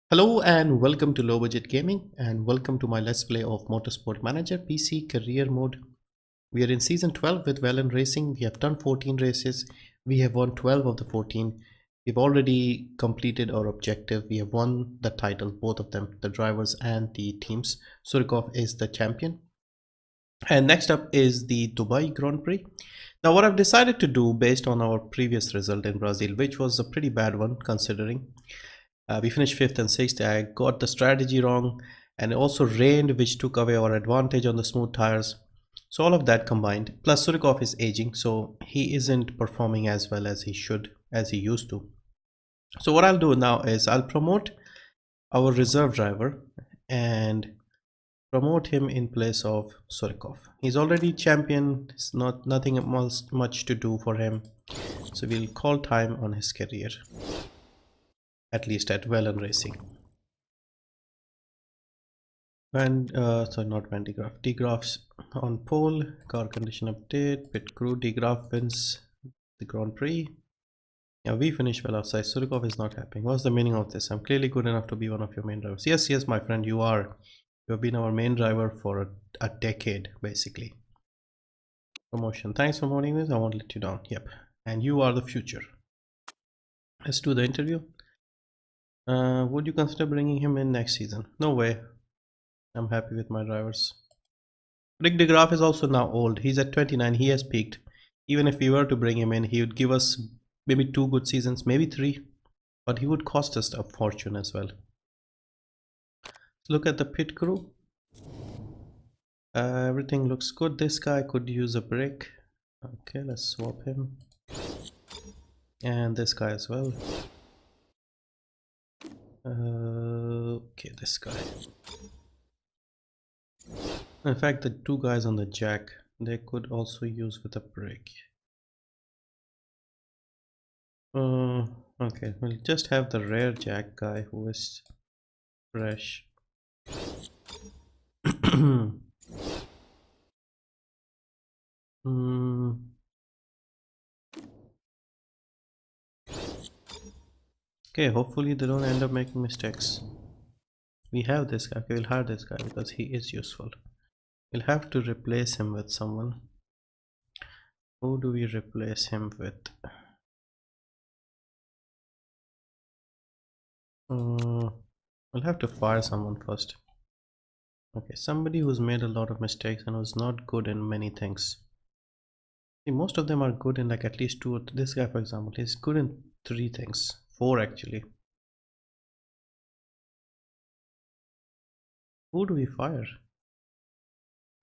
Hello and welcome to Low Budget Gaming and welcome to my Let's Play of Motorsport Manager PC Career Mode. We are in Season 12 with Velan Racing. We have done 14 races. We have won 12 of the 14. We've already completed our objective. We have won the title, both of them, the drivers and the teams. Surikov is the champion. And next up is the Dubai Grand Prix. Now what I've decided to do based on our previous result in Brazil, which was a pretty bad one considering. We finished 5th and 6th. I got the strategy wrong and it also rained, which took away our advantage on the smooth tires. So all of that combined, plus Surikov is aging, so he isn't performing as well as he should, as he used to. So what I'll do now is I'll promote our reserve driver and promote him in place of Surikov. He's already champion. It's nothing much to do for him. So we'll call time on his career. At least at Velan Racing. Not Van de Graaf. De Graaf's on pole. Car condition update. Pit crew. De Graaf wins the Grand Prix. Yeah, we finished well outside. Surikov is not happening. What's the meaning of this? I'm clearly good enough to be one of your main drivers. Yes, my friend, you are. You have been our main driver for a decade, basically. Promotion. Thanks for promoting this. I won't let you down. Yep. And you are the future. Let's do the interview. Would you consider bringing him in next season? No way. I'm happy with my drivers. Rick de Graaf is also now old. He's at 29. He has peaked. Even if we were to bring him in, he would give us maybe 2 good seasons, maybe 3. But he would cost us a fortune as well. Let's look at the pit crew. Everything looks good. This guy could use a break. Okay, let's swap him. And this guy as well. Okay, this guy. In fact, the 2 guys on the jack, they could also use with a brake. Okay, we'll just have the rear jack guy who is fresh. Okay, hopefully they don't end up making mistakes. We have this guy. Okay, we'll hire this guy because he is useful. We'll have to replace him with someone. Who do we replace him with? We'll have to fire someone first. Okay, somebody who's made a lot of mistakes and who's not good in many things. See, most of them are good in like at least 2 or this guy, for example, he's good in 3 things. 4 actually. Who do we fire?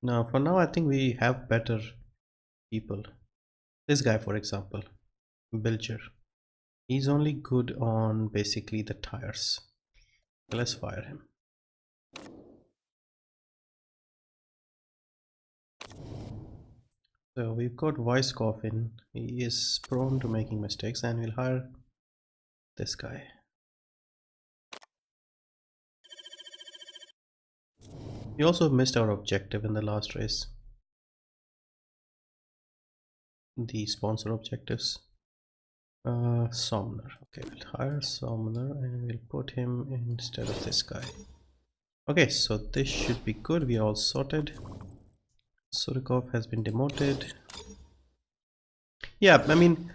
Now, for now, I think we have better people. This guy, for example, Bilger. He's only good on basically the tires. Okay, let's fire him. So we've got Weisskopf in. He is prone to making mistakes, and we'll hire this guy. We also missed our objective in the last race. The sponsor objectives. Somner. Okay, we'll hire Somner and we'll put him instead of this guy. Okay, so this should be good. We are all sorted. Surikov has been demoted. Yeah, I mean,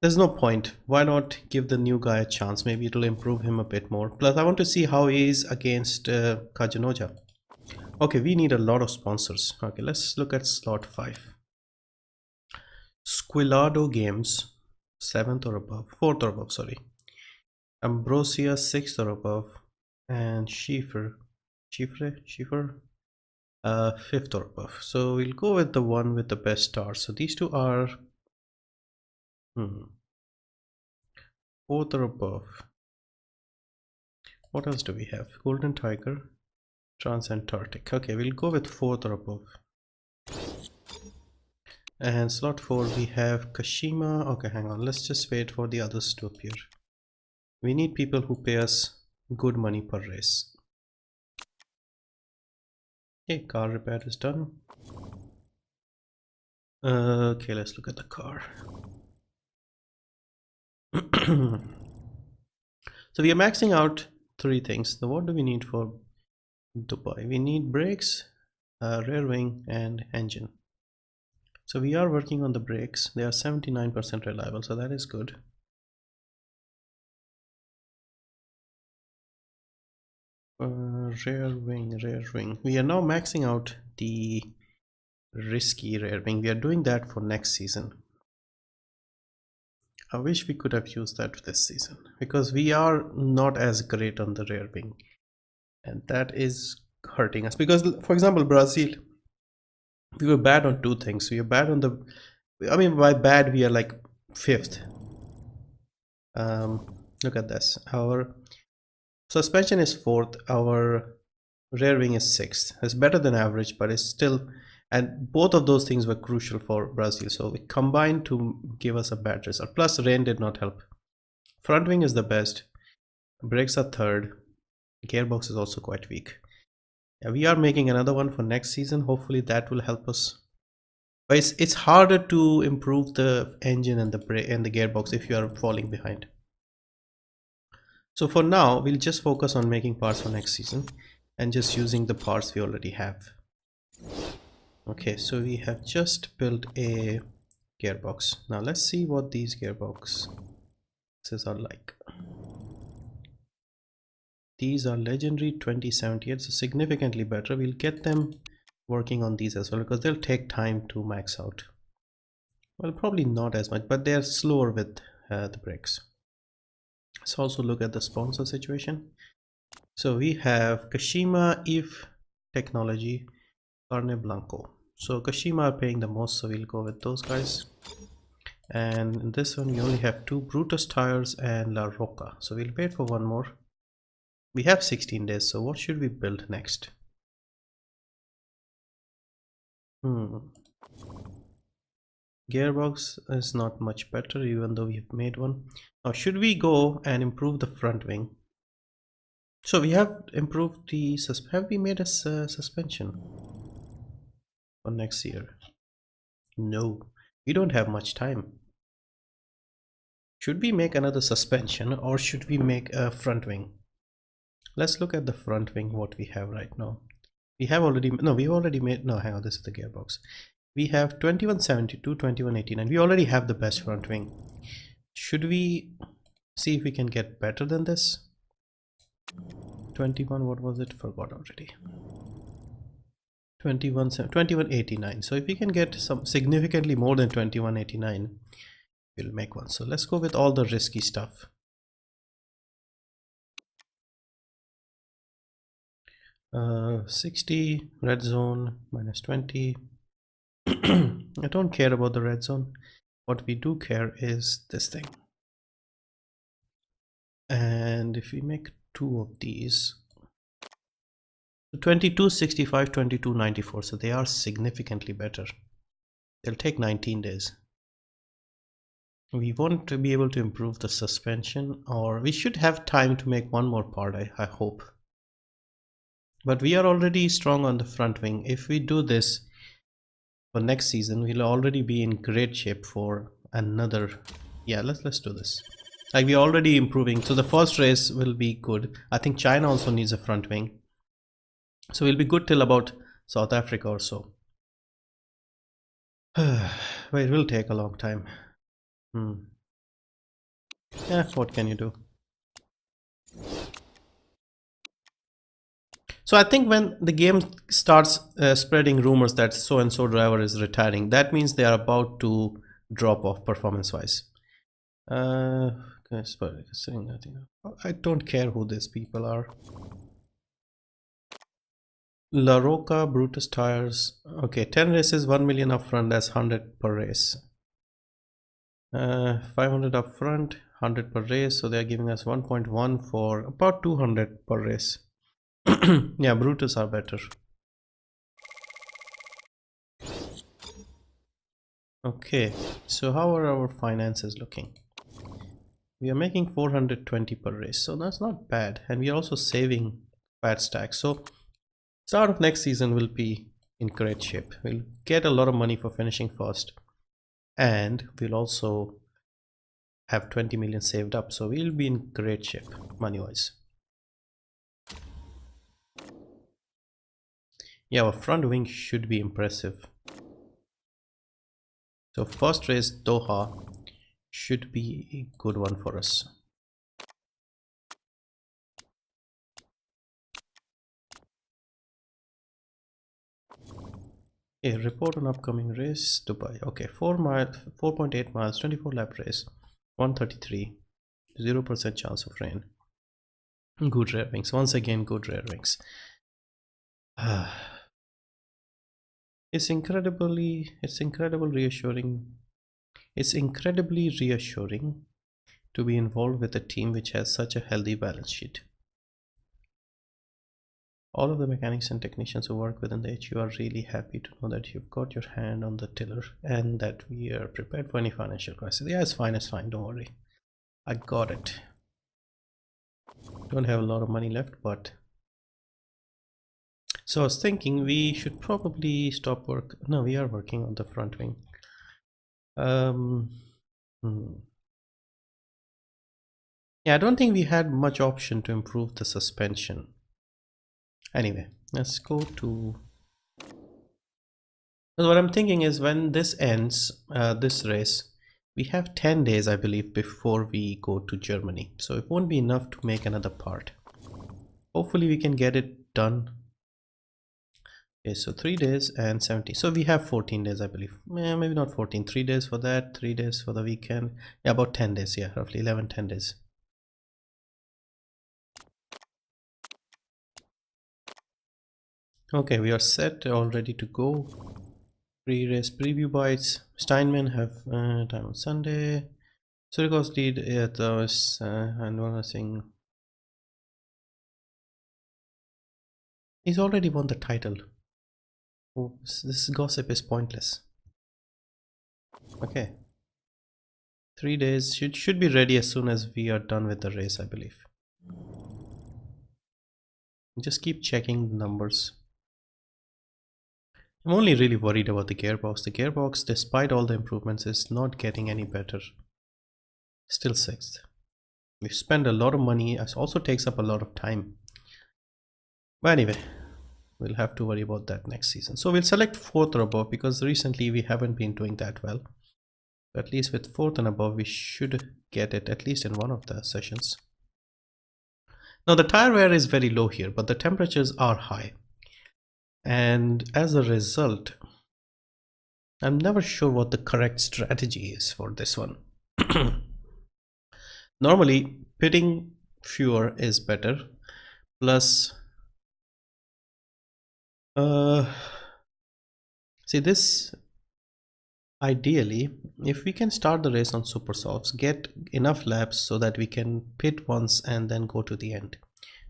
there's no point. Why not give the new guy a chance? Maybe it'll improve him a bit more. Plus, I want to see how he is against Kajanoja. Okay, we need a lot of sponsors. Okay, let's look at slot 5. Squilado Games, 7th or above, 4th or above, sorry. Ambrosia, 6th or above. And Schiffer, 5th or above. So we'll go with the one with the best stars. So these 2 are 4th or above. What else do we have? Golden Tiger, Transantarctic. Okay, we'll go with 4th or above. And slot 4 we have Kashima. Okay, hang on, let's just wait for the others to appear. We need people who pay us good money per race. Okay, car repair is done. Okay, let's look at the car. So we are maxing out three things. What do we need for Dubai? We need brakes, rear wing, and engine. So we are working on the brakes. They are 79% reliable, so that is good. Rear wing, rear wing. We are now maxing out the risky rear wing. We are doing that for next season. I wish we could have used that this season because we are not as great on the rear wing, and that is hurting us. Because, for example, Brazil, we were bad on two things. We were bad on the, I mean, by bad we are like fifth. Look at this. Our suspension is fourth. Our rear wing is sixth. It's better than average, but it's still, and both of those things were crucial for Brazil, so it combined to give us a bad result. Plus rain did not help. Front wing is the best, brakes are third, gearbox is also quite weak. Yeah, we are making another one for next season. Hopefully that will help us, but it's harder to improve the engine and the brake and the gearbox if you are falling behind. So for now we'll just focus on making parts for next season and just using the parts we already have. Okay, so we have just built a gearbox. Now let's see what these gearboxes are like. These are legendary 2078, so significantly better. We'll get them working on these as well because they'll take time to max out. Well, probably not as much, but they're slower with the brakes. Let's also look at the sponsor situation. So we have Kashima, Eve Technology, Carne Blanco. So Kashima are paying the most, so we'll go with those guys. And in this one we only have two, Brutus Tires and La Roca. So we'll wait for one more. We have 16 days, so what should we build next? Gearbox is not much better, even though we have made one. Now should we go and improve the front wing? So we have improved the have we made a suspension for next year? No, we don't have much time. Should we make another suspension or should we make a front wing? Let's look at the front wing, what we have right now. We have already, no, we already made, no, hang on, this is the gearbox. We have 2172, 2189. We already have the best front wing. Should we see if we can get better than this? 21, what was it? Forgot already. 2189. So if we can get some significantly more than 2189, we'll make one. So let's go with all the risky stuff. Uh, 60 red zone minus 20. I don't care about the red zone. What we do care is this thing. And if we make two of these, 2265, 2294, so they are significantly better. They'll take 19 days. We won't be able to improve the suspension, or we should have time to make one more part, I hope. But we are already strong on the front wing. If we do this for next season, we'll already be in great shape for another. Yeah, let's do this. Like, we're already improving, so the first race will be good. I think China also needs a front wing, so we'll be good till about South Africa or so. But it will take a long time. Yeah, what can you do? So I think when the game starts spreading rumors that so and so driver is retiring, that means they are about to drop off performance wise. I don't care who these people are. La Roca, Brutus Tires. Okay, 10 races, 1 million up front. That's 100 per race. 500 up front, 100 per race. So they're giving us 1.1 for about 200 per race. Yeah, Brutus are better. Okay, so how are our finances looking? We are making 420 per race, so that's not bad, and we are also saving fat stacks. So start of next season will be in great shape. We'll get a lot of money for finishing first, and we'll also have 20 million saved up, so we'll be in great shape money wise. Yeah, our front wing should be impressive. So first race Doha should be a good one for us. Okay, report on upcoming race Dubai. Okay, 4.8 miles, 24 lap race, 133, 0% chance of rain. Good rear wings. Once again, good rear wings. It's incredibly reassuring. It's incredibly reassuring to be involved with a team which has such a healthy balance sheet. All of the mechanics and technicians who work within the HU are really happy to know that you've got your hand on the tiller and that we are prepared for any financial crisis. Yeah, it's fine, don't worry. I got it. Don't have a lot of money left, but so I was thinking we should probably stop work. No, we are working on the front wing. Yeah, I don't think we had much option to improve the suspension. Anyway, let's go to. What I'm thinking is when this ends, this race, we have 10 days, I believe, before we go to Germany. So it won't be enough to make another part. Hopefully we can get it done. Okay, so 3 days and 70. So we have 14 days, I believe. Maybe not 14. 3 days for that, 3 days for the weekend. Yeah, about 10 days. Yeah, roughly 11, 10 days. Okay, we are set, all ready to go. Pre-race preview bites. Steinman have time on Sunday. Surikos lead at the and Velan Racing. He's already won the title. Oh, this gossip is pointless. Okay. 3 days should be ready as soon as we are done with the race, I believe. Just keep checking the numbers. I'm only really worried about the gearbox. The gearbox, despite all the improvements, is not getting any better. Still 6th. We spend a lot of money. It also takes up a lot of time. But anyway, we'll have to worry about that next season. So we'll select 4th or above because recently we haven't been doing that well. But at least with 4th and above, we should get it at least in one of the sessions. Now the tire wear is very low here, but the temperatures are high. And as a result, I'm never sure what the correct strategy is for this one. Normally, pitting fewer is better. Plus, see this, ideally, if we can start the race on super softs, get enough laps so that we can pit once and then go to the end.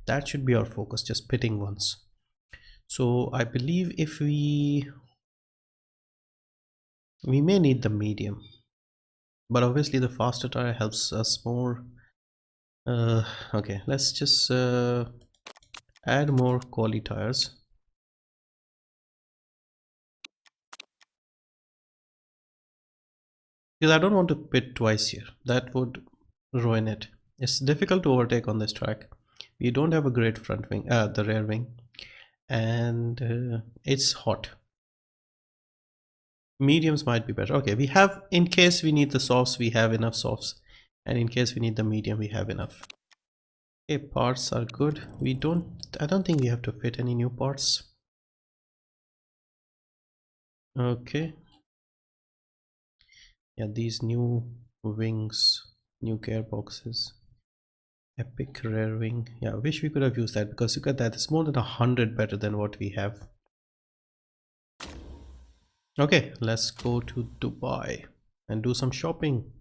That should be our focus, just pitting once. So I believe if we may need the medium, but obviously the faster tire helps us more. Okay, let's just add more quali tires. Because I don't want to pit twice here. That would ruin it. It's difficult to overtake on this track. We don't have a great front wing, the rear wing, and it's hot. Mediums might be better. Okay, we have, in case we need the softs, we have enough softs, and in case we need the medium, we have enough. Okay, parts are good. I don't think we have to fit any new parts. Okay. Yeah, these new wings, new gearboxes, epic rear wing. Yeah, I wish we could have used that because look at that, it's more than 100 better than what we have. Okay, let's go to Dubai and do some shopping.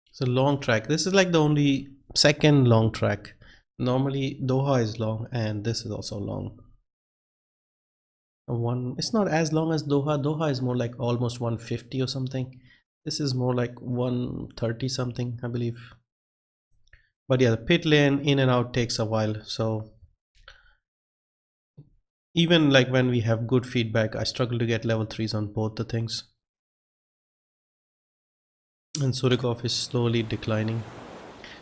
It's a long track. This is like the only second long track. Normally Doha is long and this is also long. It's not as long as Doha is more like almost 150 or something. This is more like 130 something, I believe. But yeah, the pit lane in and out takes a while, so Even like when we have good feedback, I struggle to get level 3s on both the things. And Surikov is slowly declining.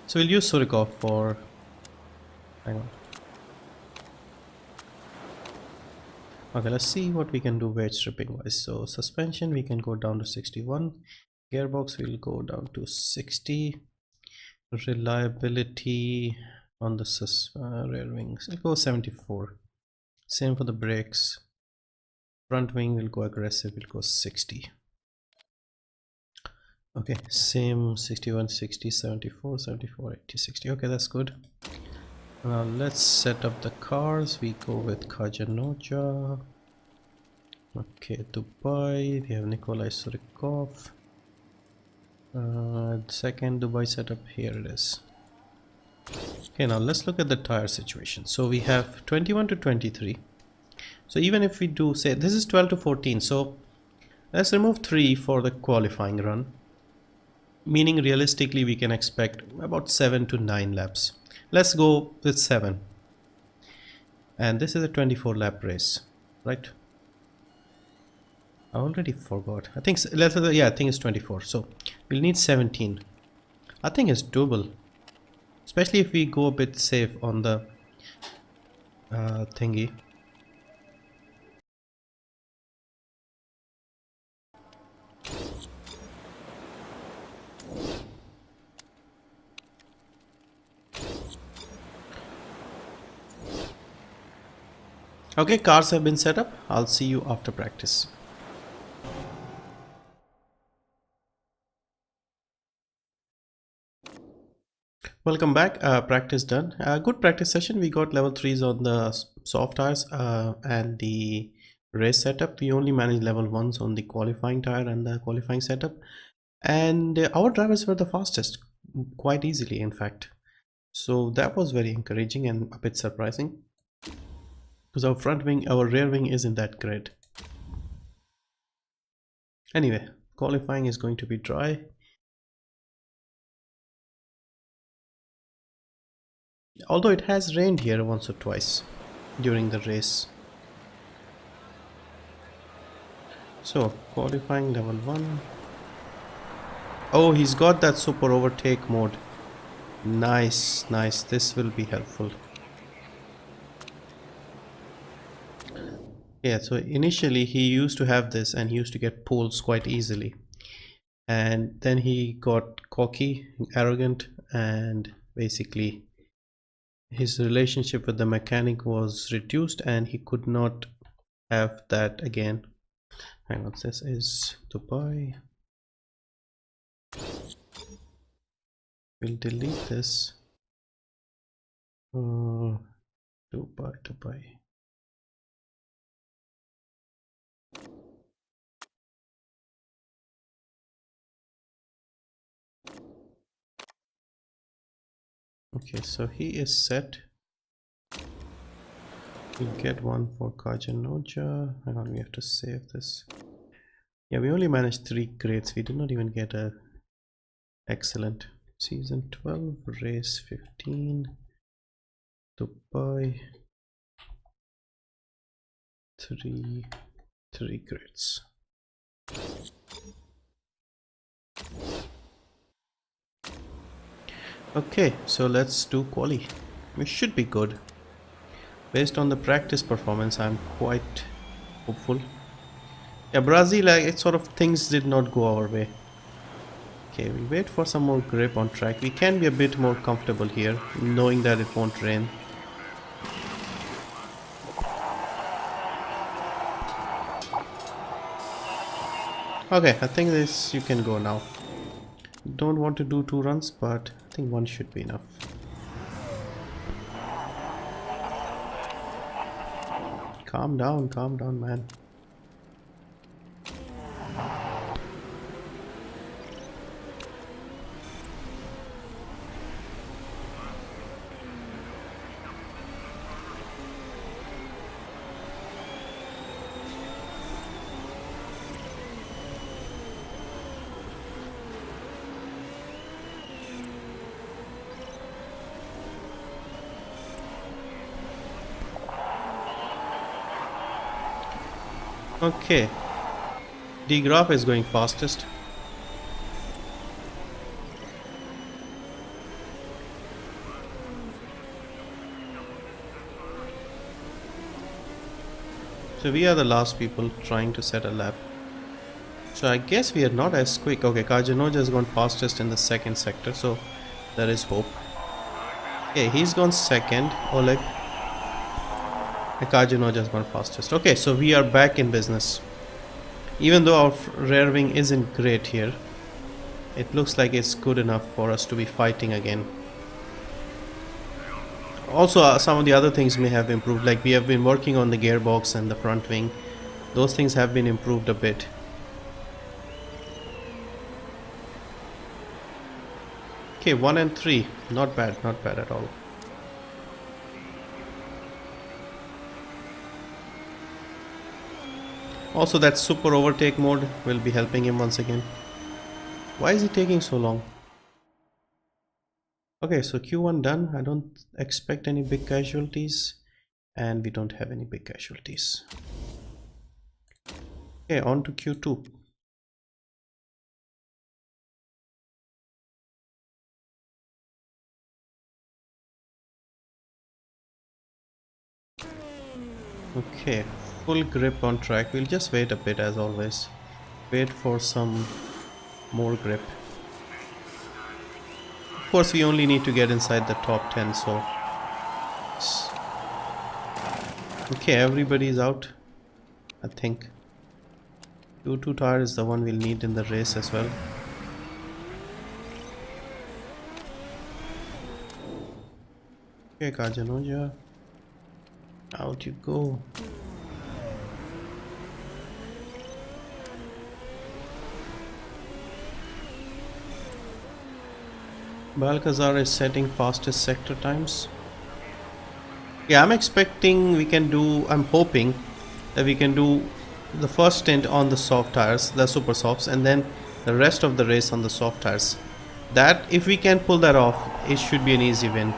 So we'll use Surikov for... hang on. Okay, let's see what we can do weight stripping wise. So suspension, we can go down to 61. Gearbox will go down to 60. Reliability on the rear wings, it'll go 74. Same for the brakes. Front wing will go aggressive, will go 60. Okay, same 61, 60, 74, 74, 80, 60. Okay, that's good. Now let's set up the cars. We go with Kajanoja. Okay, Dubai. We have Nikolai Surikov. Second Dubai setup, here it is. Okay, now let's look at the tire situation. So we have 21 to 23. So even if we do say this is 12 to 14, so let's remove 3 for the qualifying run, meaning realistically we can expect about 7 to 9 laps. Let's go with 7. And this is a 24 lap race, right? I already forgot. I think yeah, I think it's 24. So we'll need 17. I think it's doable, especially if we go a bit safe on the thingy. Okay, cars have been set up. I'll see you after practice. Welcome back. Practice done. Good practice session. We got level 3s on the soft tires and the race setup. We only managed level 1s on the qualifying tire and the qualifying setup. And our drivers were the fastest, quite easily in fact. So that was very encouraging and a bit surprising, because our front wing, our rear wing isn't that great. Anyway, qualifying is going to be dry. Although it has rained here once or twice during the race. So qualifying level 1. Oh, he's got that super overtake mode. Nice, nice. This will be helpful. Yeah, so initially he used to have this and he used to get poles quite easily. And then he got cocky, arrogant, and basically his relationship with the mechanic was reduced and he could not have that again. Hang on, this is Dubai. We'll delete this. Dubai. Okay, so he is set. We'll get one for Kajanoja. Hang on, we have to save this. Yeah, we only managed 3 grades. We did not even get a excellent. Season 12, race 15, Dubai, 3 grades. Okay, so let's do quali. We should be good. Based on the practice performance, I'm quite hopeful. Yeah, Brazil, like, it sort of things did not go our way. Okay, we'll wait for some more grip on track. We can be a bit more comfortable here, knowing that it won't rain. Okay, I think this you can go now. Don't want to do 2 runs, but I think 1 should be enough. Calm down, man. Okay, D Graph is going fastest. So we are the last people trying to set a lap. So I guess we are not as quick. Okay, Kajanoja has gone fastest in the second sector, so there is hope. Okay, he's gone second. Oleg. Kajanoja has gone fastest. Okay, so we are back in business. Even though our rear wing isn't great here, it looks like it's good enough for us to be fighting again. Also, some of the other things may have improved, like we have been working on the gearbox and the front wing. Those things have been improved a bit. Okay, 1 and 3, not bad at all. Also, that super overtake mode will be helping him once again. Why is he taking so long? Okay, so Q1 done. I don't expect any big casualties, and we don't have any big casualties. Okay, on to Q2. Okay, full grip on track. We'll just wait a bit as always. Wait for some more grip. Of course, we only need to get inside the top 10, so... Okay, everybody's out, I think. Q2 tire is the one we'll need in the race as well. Okay, Kajanoja. Out you go. Balcazar is setting fastest sector times. Yeah, I'm expecting we can do, I'm hoping that we can do the first stint on the soft tires, the super softs, and then the rest of the race on the soft tires. That, if we can pull that off, it should be an easy win.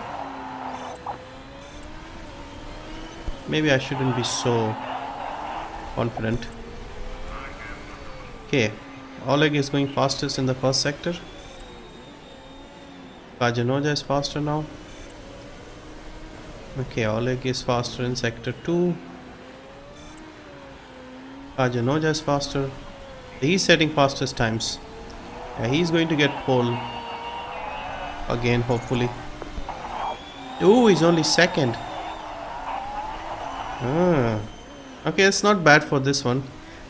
Maybe I shouldn't be so confident. Okay, Oleg is going fastest in the first sector. Kajanoja is faster now. Okay, Oleg is faster in sector 2. Kajanoja is faster. He's setting fastest times. Yeah, he's going to get pole again, hopefully. Oh, he's only second. Okay, it's not bad for this one.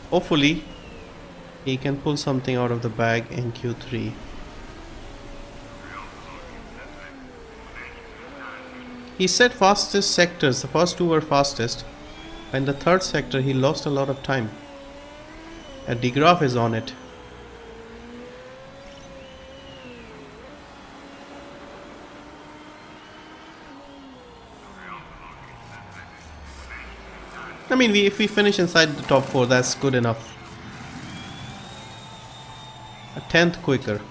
Hopefully, he can pull something out of the bag in Q3. He set fastest sectors. The first two were fastest. In the third sector, he lost a lot of time. A degraph is on it. I mean, if we finish inside the top 4, that's good enough. A 10th quicker.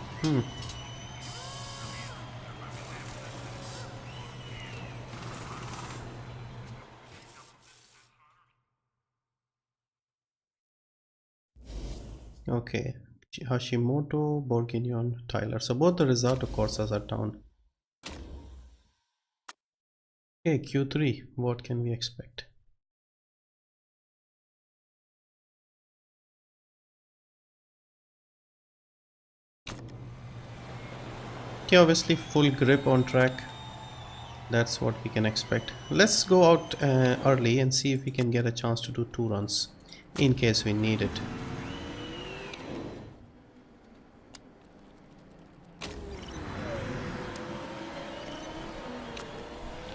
Okay. Hashimoto, Bourguignon, Tyler. So both the Risotto Corsas are down. Okay, Q3. What can we expect? Okay, obviously full grip on track. That's what we can expect. Let's go out early and see if we can get a chance to do 2 runs in case we need it.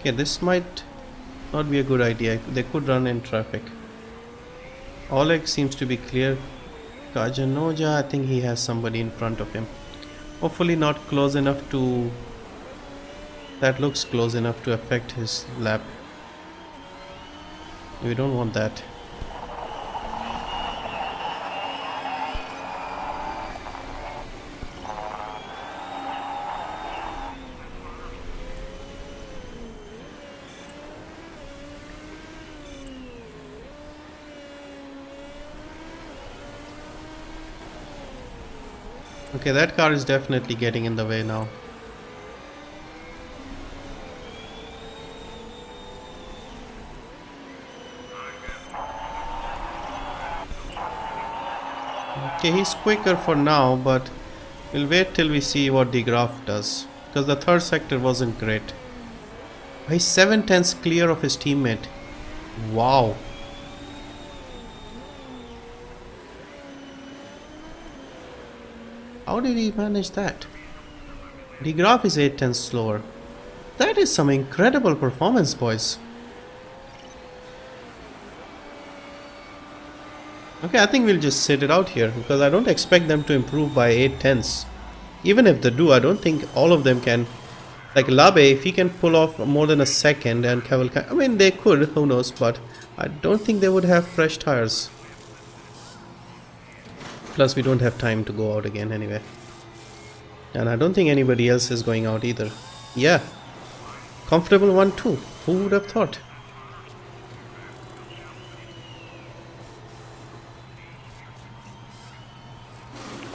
Okay, this might not be a good idea. They could run in traffic. Oleg seems to be clear. Kajanoja, I think he has somebody in front of him. Hopefully not close enough to... That looks close enough to affect his lap. We don't want that. Okay, that car is definitely getting in the way now. Okay, he's quicker for now, but we'll wait till we see what the graph does. Because the third sector wasn't great. He's 7/10 clear of his teammate. Wow. How did he manage that? The graph is 8/10 slower. That is some incredible performance, boys. Okay, I think we'll just sit it out here because I don't expect them to improve by 8/10. Even if they do, I don't think all of them can. Like Labe, if he can pull off more than a second, and Cavalcante, I mean they could, who knows, but I don't think they would have fresh tires. Plus we don't have time to go out again anyway. And I don't think anybody else is going out either. Yeah. Comfortable 1-2. Who would have thought?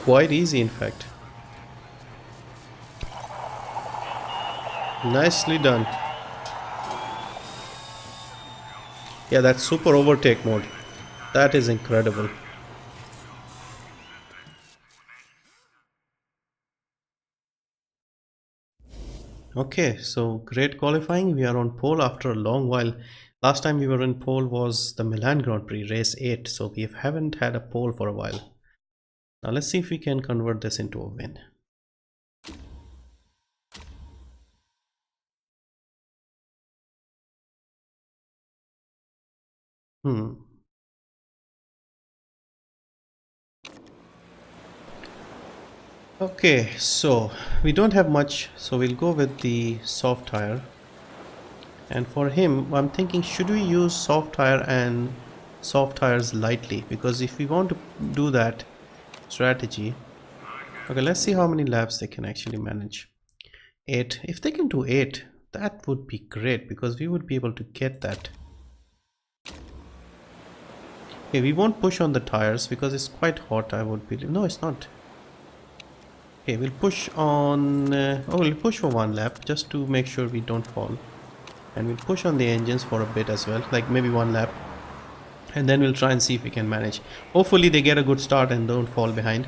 Quite easy, in fact. Nicely done. Yeah, that's super overtake mode. That is incredible. Okay, so great qualifying. We are on pole after a long while. Last time we were in pole was the Milan Grand Prix, race 8. So we haven't had a pole for a while. Now let's see if we can convert this into a win. Okay, so we don't have much, so we'll go with the soft tire. And for him, I'm thinking, should we use soft tire and soft tires lightly? Because if we want to do that strategy, okay, let's see how many laps they can actually manage. 8. If they can do 8, that would be great because we would be able to get that. Okay, we won't push on the tires because it's quite hot, I would believe. No, it's not. Okay, we'll push on, we'll push for 1 lap just to make sure we don't fall. And we'll push on the engines for a bit as well, like maybe 1 lap. And then we'll try and see if we can manage. Hopefully they get a good start and don't fall behind.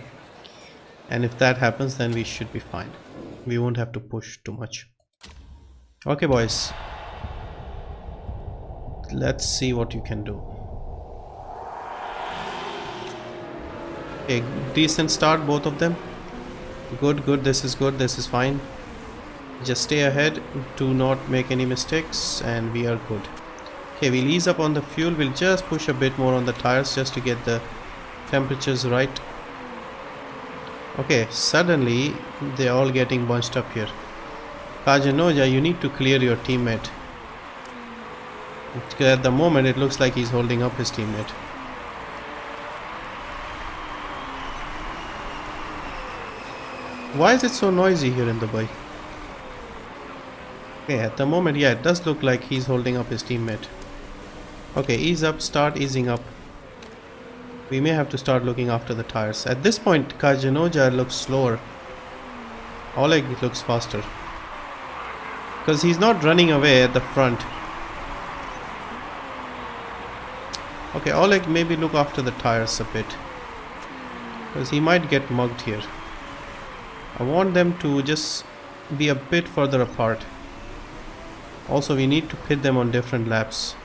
And if that happens, then we should be fine. We won't have to push too much. Okay, boys. Let's see what you can do. Okay, decent start, both of them. Good, good, this is good, this is fine. Just stay ahead, do not make any mistakes, and we are good. Okay, we'll ease up on the fuel, we'll just push a bit more on the tires just to get the temperatures right. Okay, suddenly they're all getting bunched up here. Kajanoja, you need to clear your teammate. At the moment it looks like he's holding up his teammate. Why is it so noisy here in Dubai? Okay, at the moment, yeah, it does look like he's holding up his teammate. Okay, ease up, start easing up. We may have to start looking after the tires. At this point, Kajanoja looks slower. Oleg looks faster. Because he's not running away at the front. Okay, Oleg maybe look after the tires a bit. Because he might get mugged here. I want them to just be a bit further apart. Also, we need to pit them on different laps.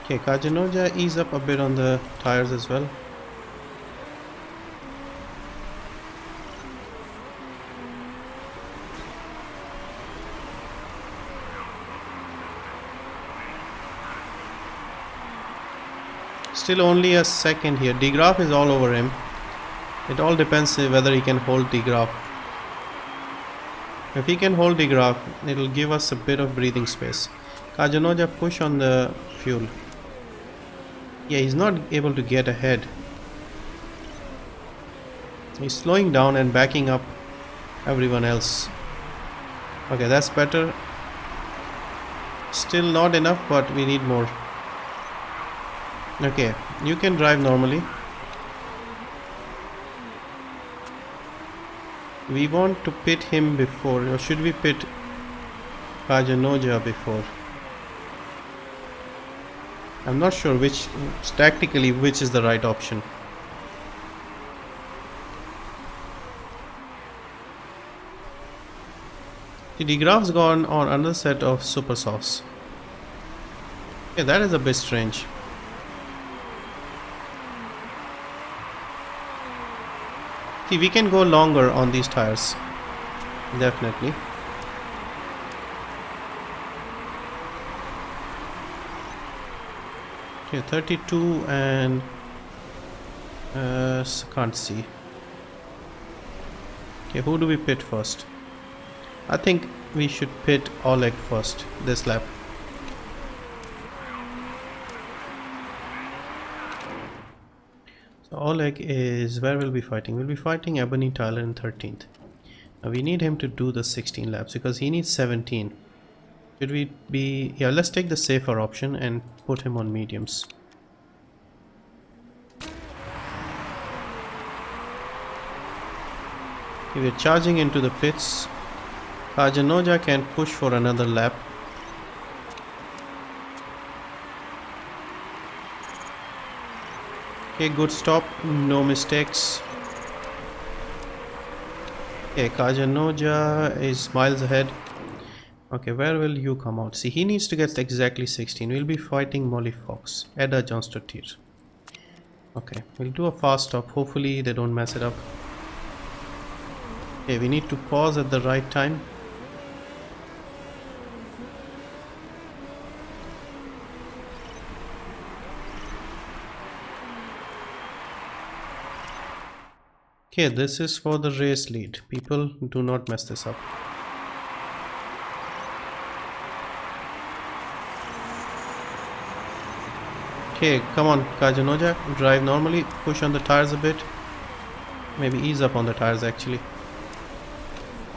Okay, Kajanoja, ease up a bit on the tires as well. Still only a second here. De Graaf is all over him. It all depends whether he can hold De Graaf. If he can hold De Graaf, it will give us a bit of breathing space. Kajanoja, push on the fuel. Yeah, he's not able to get ahead. He's slowing down and backing up everyone else. Okay, that's better. Still not enough, but we need more. Okay, you can drive normally. We want to pit him before, or should we pit Kajanoja before? I'm not sure which, tactically, which is the right option. The Graf's gone on another set of super sauce. Okay, that is a bit strange. See, we can go longer on these tires. Definitely. Okay, 32 and can't see. Okay, who do we pit first? I think we should pit Oleg first this lap. So Oleg is, where will we be fighting? We'll be fighting Ebony Tyler in 13th. Now we need him to do the 16 laps because he needs 17. Should we be, yeah, let's take the safer option and put him on mediums. We're charging into the pits. Kajanoja can push for another lap. Okay, good stop, no mistakes. Okay, Kajanoja is miles ahead. Okay, where will you come out? See, he needs to get exactly 16. We'll be fighting Molly Fox, Edda Johnston-Tier. Okay, we'll do a fast stop. Hopefully they don't mess it up. Okay, we need to pause at the right time. Okay, this is for the race lead. People, do not mess this up. Okay, come on, Kajanoja, drive normally, push on the tires a bit. Maybe ease up on the tires actually.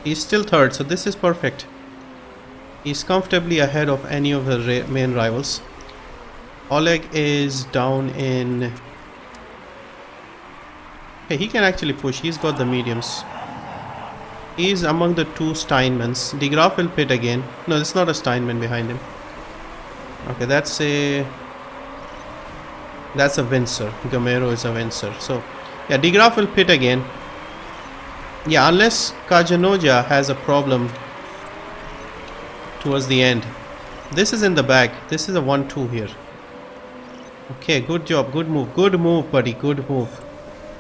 He's still third, so this is perfect. He's comfortably ahead of any of the main rivals. Oleg is down in... Okay, he can actually push, he's got the mediums. He's among the two Steinmans. De Graaf will pit again. No, it's not a Steinman behind him. Okay, that's a Windsor. Gamero is a Windsor. So, yeah, De Graaf will pit again. Yeah, unless Kajanoja has a problem towards the end. This is in the bag. This is a 1-2 here. Okay, good job. Good move. Good move, buddy. Good move.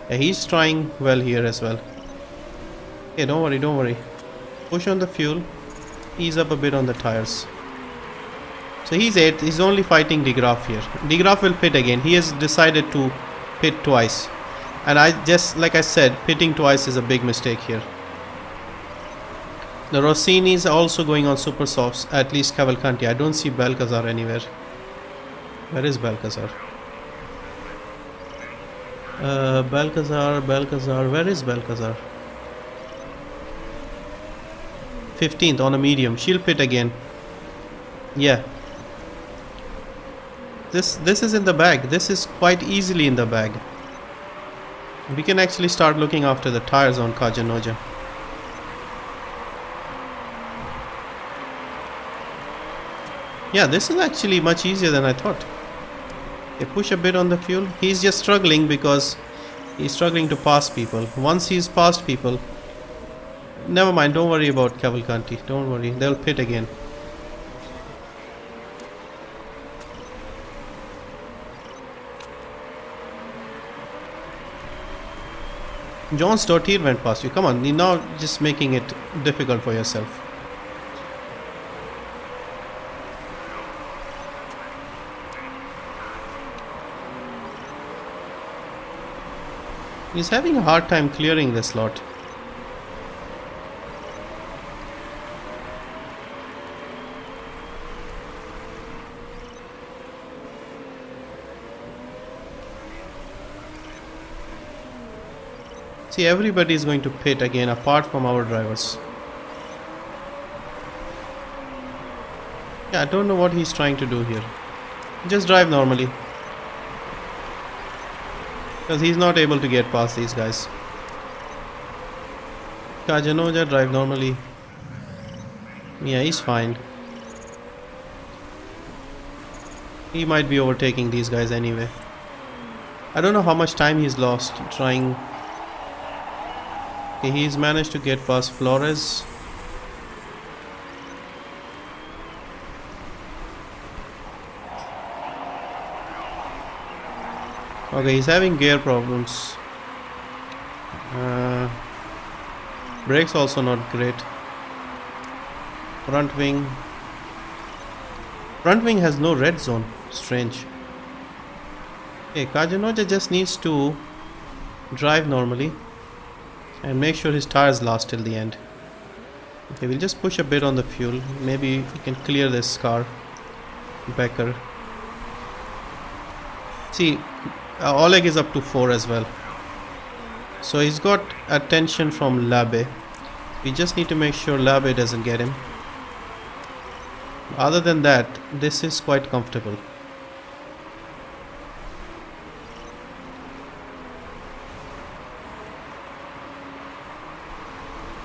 Yeah, he's trying well here as well. Okay, don't worry, don't worry. Push on the fuel. Ease up a bit on the tires. So he's 8th. He's only fighting De Graaf here. De Graaf will pit again. He has decided to pit twice. And I just, like I said, pitting twice is a big mistake here. The Rossini is also going on super softs, at least Cavalcanti. I don't see Balcazar anywhere. Where is Balcazar? Balcazar, where is Balcazar? 15th on a medium. She'll pit again. Yeah. This is in the bag. This is quite easily in the bag. We can actually start looking after the tires on Kajanoja. Yeah, this is actually much easier than I thought. They push a bit on the fuel. He's just struggling because he's struggling to pass people. Once he's passed people, never mind, don't worry about Cavalcanti. Don't worry, they'll pit again. John Stottier went past you. Come on, you're now just making it difficult for yourself. He's having a hard time clearing this lot. See, everybody is going to pit again apart from our drivers. Yeah, I don't know what he's trying to do here. Just drive normally. because he's not able to get past these guys. Kajanoja drive normally. Yeah, he's fine. He might be overtaking these guys anyway. I don't know how much time he's lost trying. Okay, he's managed to get past Flores. Okay, he's having gear problems. Brakes also not great. Front wing. Front wing has no red zone. Strange. Okay, Kajanoja just needs to drive normally and make sure his tires last till the end. Okay, we'll just push a bit on the fuel. Maybe we can clear this car. Becker. See, Oleg is up to 4 as well. So he's got attention from Labe. We just need to make sure Labe doesn't get him. Other than that, this is quite comfortable.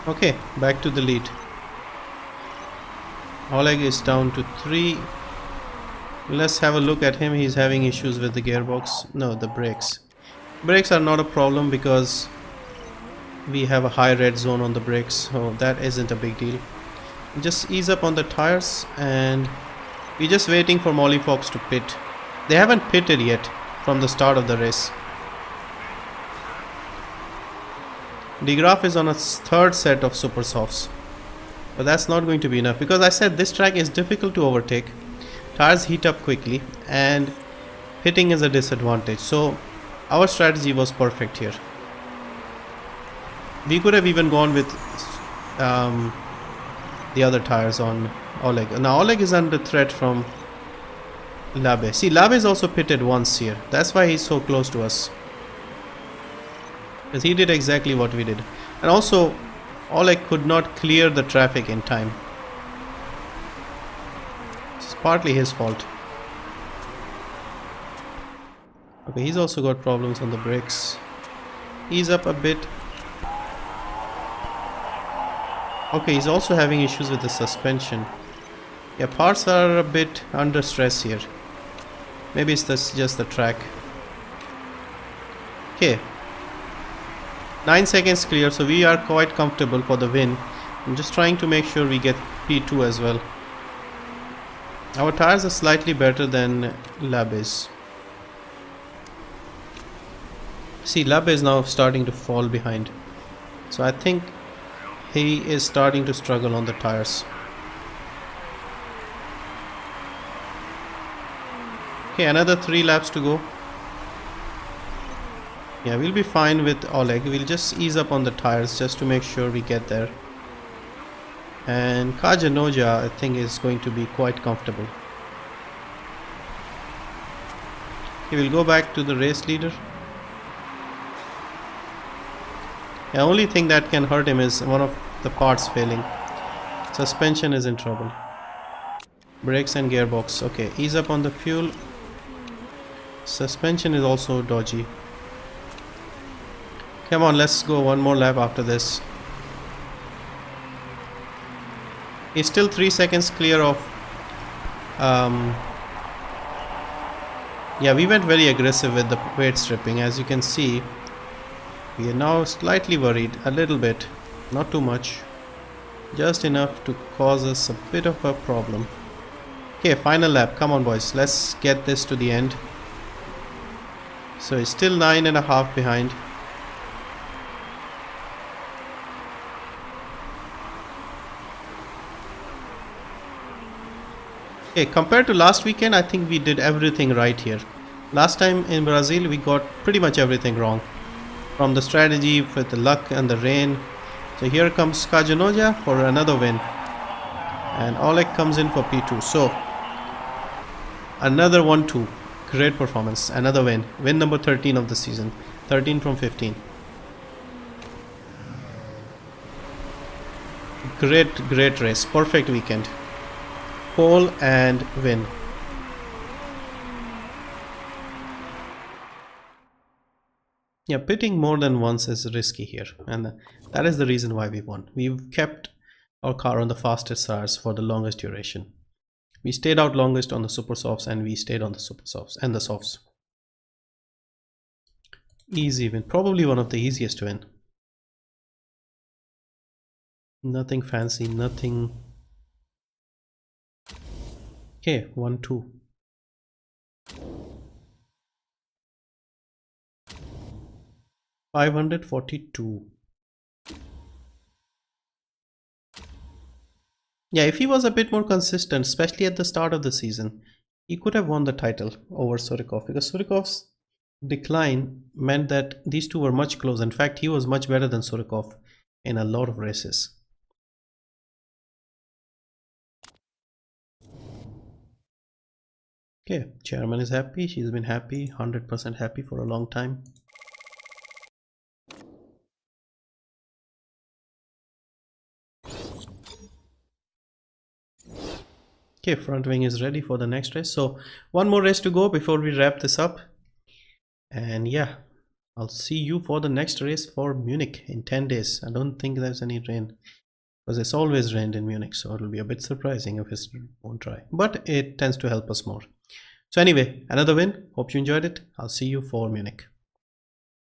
Okay, back to the lead. Oleg is down to 3. Let's have a look at him. He's having issues with the gearbox. No, the brakes. Brakes are not a problem because we have a high red zone on the brakes, so that isn't a big deal. Just ease up on the tires, and we're just waiting for Molly Fox to pit. They haven't pitted yet from the start of the race. DeGraff is on a third set of super softs, but that's not going to be enough because I said this track is difficult to overtake. Tires heat up quickly and hitting is a disadvantage, so our strategy was perfect here. We could have even gone with the other tires on Oleg. Now Oleg is under threat from Labe. See, Labe is also pitted once here. That's why he's so close to us, because he did exactly what we did. And also Oleg could not clear the traffic in time. It's partly his fault. Okay, he's also got problems on the brakes. Ease up a bit. Okay, he's also having issues with the suspension. Yeah, parts are a bit under stress here. Maybe it's just the track. Okay, 9 seconds clear, so we are quite comfortable for the win. I'm just trying to make sure we get P2 as well. Our tires are slightly better than Labe's. See, Labe is now starting to fall behind, so I think he is starting to struggle on the tires. Okay, another 3 laps to go. Yeah, we'll be fine with Oleg. We'll just ease up on the tires just to make sure we get there. And Kajanoja, I think, is going to be quite comfortable. He will go back to the race leader. The only thing that can hurt him is one of the parts failing. Suspension is in trouble. Brakes and gearbox. Okay, ease up on the fuel. Suspension is also dodgy. Come on, let's go one more lap after this. He's still 3 seconds clear of... yeah, we went very aggressive with the weight stripping. As you can see, we are now slightly worried, a little bit, not too much, just enough to cause us a bit of a problem. Okay, final lap. Come on, boys, let's get this to the end. So it's still 9.5 behind. Okay, compared to last weekend, I think we did everything right here. Last time in Brazil, we got pretty much everything wrong. From the strategy, with the luck and the rain. So here comes Kajanoja for another win. And Oleg comes in for P2. So, another 1-2. Great performance. Another win. Win number 13 of the season. 13 from 15. Great race. Perfect weekend. Pole and win. Yeah, pitting more than once is risky here, and that is the reason why we won. We've kept our car on the fastest tires for the longest duration. We stayed out longest on the super softs, and we stayed on the super softs and the softs. Easy win, probably one of the easiest to win. Nothing fancy, nothing. Okay, 1-2. $542. Yeah, if he was a bit more consistent, especially at the start of the season, he could have won the title over Surikov, because Surikov's decline meant that these two were much closer. In fact, he was much better than Surikov in a lot of races. Okay, chairman is happy. She's been happy, 100% happy for a long time. Okay, front wing is ready for the next race. So one more race to go before we wrap this up. And yeah, I'll see you for the next race for Munich in 10 days. I don't think there's any rain, because it's always rained in Munich, so it'll be a bit surprising if it won't dry, but it tends to help us more. So anyway, another win. Hope you enjoyed it. I'll see you for Munich.